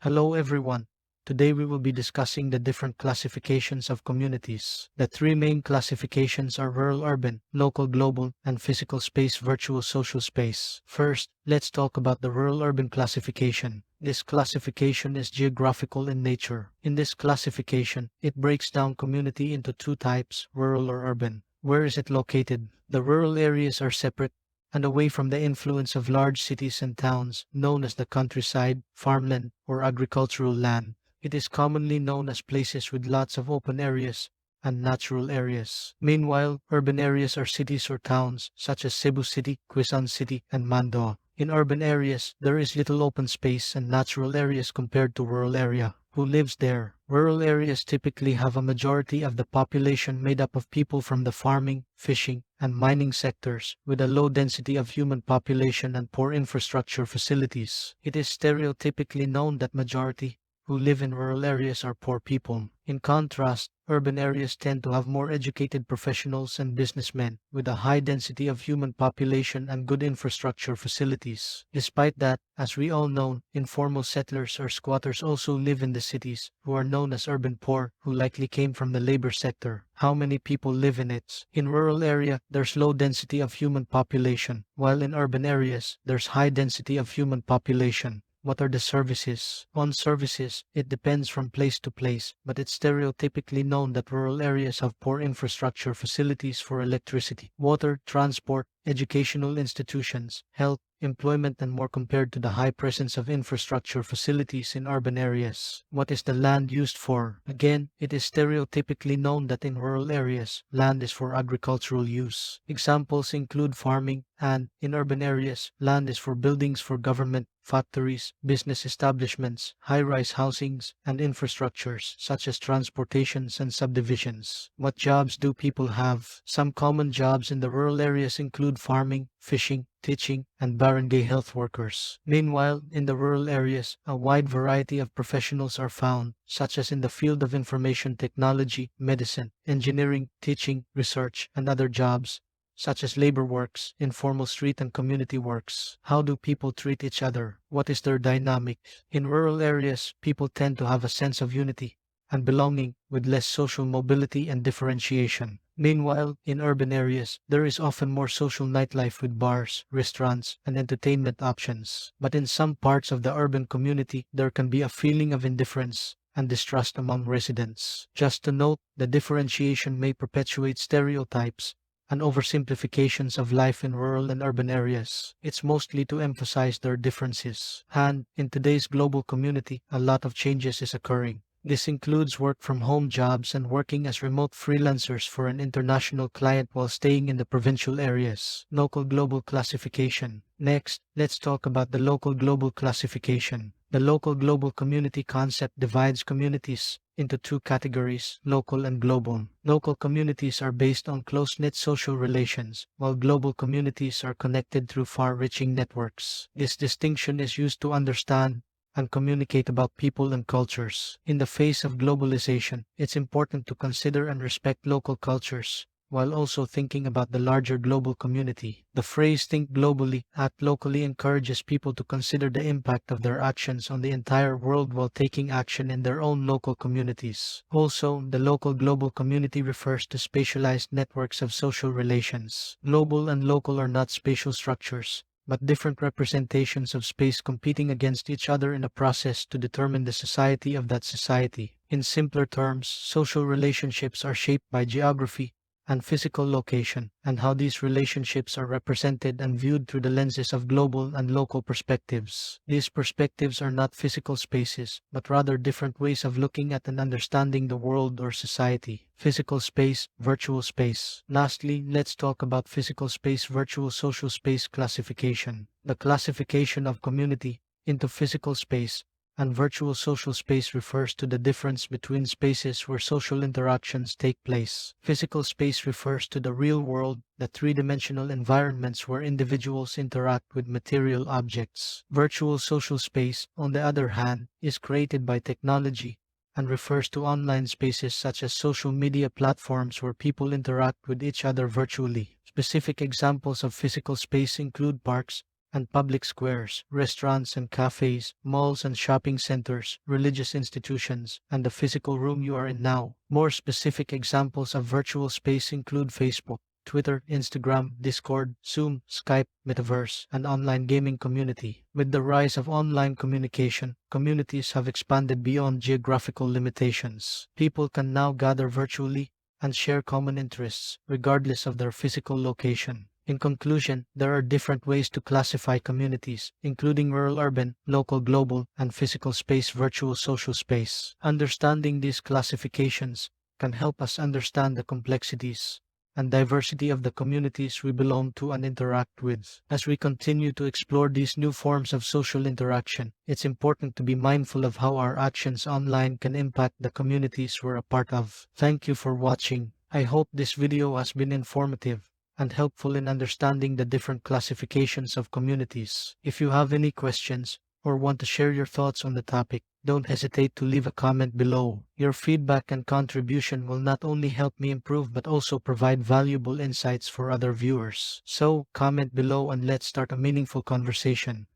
Hello everyone. Today we will be discussing the different classifications of communities. The three main classifications are rural urban, local global, and physical space virtual social space. First, let's talk about the rural urban classification. This classification is geographical in nature. In this classification, it breaks down community into two types, rural or urban. Where is it located? The rural areas are separate and away from the influence of large cities and towns, known as the countryside, farmland, or agricultural land. It is commonly known as places with lots of open areas and natural areas. Meanwhile, urban areas are cities or towns, such as Cebu City, Quezon City, and Mandoa. In urban areas, there is little open space and natural areas compared to rural area. Who lives there? Rural areas typically have a majority of the population made up of people from the farming, fishing, and mining sectors, with a low density of human population and poor infrastructure facilities. It is stereotypically known that majority who live in rural areas are poor people. In contrast, urban areas tend to have more educated professionals and businessmen, with a high density of human population and good infrastructure facilities. Despite that, as we all know, informal settlers or squatters also live in the cities, who are known as urban poor, who likely came from the labor sector. How many people live in it? In rural area, there's low density of human population, while in urban areas, there's high density of human population. What are the services? On services, it depends from place to place, but it's stereotypically known that rural areas have poor infrastructure facilities for electricity, water, transport, educational institutions, health, employment, and more compared to the high presence of infrastructure facilities in urban areas. What is the land used for? Again, it is stereotypically known that in rural areas, land is for agricultural use. Examples include farming, and, in urban areas, land is for buildings for government, factories, business establishments, high-rise housings, and infrastructures such as transportations and subdivisions. What jobs do people have? Some common jobs in the rural areas include farming, fishing, teaching, and barangay health workers. Meanwhile, in the rural areas, a wide variety of professionals are found, such as in the field of information technology, medicine, engineering, teaching, research, and other jobs such as labor works, informal street and community works. How do people treat each other? What is their dynamic? In rural areas, people tend to have a sense of unity and belonging with less social mobility and differentiation. Meanwhile, in urban areas, there is often more social nightlife with bars, restaurants, and entertainment options. But in some parts of the urban community, there can be a feeling of indifference and distrust among residents. Just to note, the differentiation may perpetuate stereotypes and oversimplifications of life in rural and urban areas. It's mostly to emphasize their differences. And in today's global community, a lot of changes is occurring. This includes work from home jobs and working as remote freelancers for an international client while staying in the provincial areas. Local global classification. Next, let's talk about the local global classification. The local global community concept divides communities into two categories, local and global. Local communities are based on close-knit social relations, while global communities are connected through far-reaching networks. This distinction is used to understand and communicate about people and cultures. In the face of globalization, it's important to consider and respect local cultures, while also thinking about the larger global community. The phrase think globally, act locally encourages people to consider the impact of their actions on the entire world while taking action in their own local communities. Also, the local global community refers to spatialized networks of social relations. Global and local are not spatial structures, but different representations of space competing against each other in a process to determine the society of that society. In simpler terms, social relationships are shaped by geography and physical location, and how these relationships are represented and viewed through the lenses of global and local perspectives. These perspectives are not physical spaces, but rather different ways of looking at and understanding the world or society. Physical space, virtual space. Lastly, let's talk about physical space, virtual social space classification. The classification of community into physical space and virtual social space refers to the difference between spaces where social interactions take place. Physical space refers to the real world, the three-dimensional environments where individuals interact with material objects. Virtual social space, on the other hand, is created by technology and refers to online spaces such as social media platforms where people interact with each other virtually. Specific examples of physical space include parks, and public squares, restaurants and cafes, malls and shopping centers, religious institutions, and the physical room you are in now. More specific examples of virtual space include Facebook, Twitter, Instagram, Discord, Zoom, Skype, Metaverse, and online gaming community. With the rise of online communication, communities have expanded beyond geographical limitations. People can now gather virtually and share common interests, regardless of their physical location. In conclusion, there are different ways to classify communities, including rural urban, local global, and physical space virtual social space. Understanding these classifications can help us understand the complexities and diversity of the communities we belong to and interact with. As we continue to explore these new forms of social interaction, it's important to be mindful of how our actions online can impact the communities we're a part of. Thank you for watching. I hope this video has been informative and helpful in understanding the different classifications of communities. If you have any questions or want to share your thoughts on the topic, don't hesitate to leave a comment below. Your feedback and contribution will not only help me improve but also provide valuable insights for other viewers. So, comment below and let's start a meaningful conversation.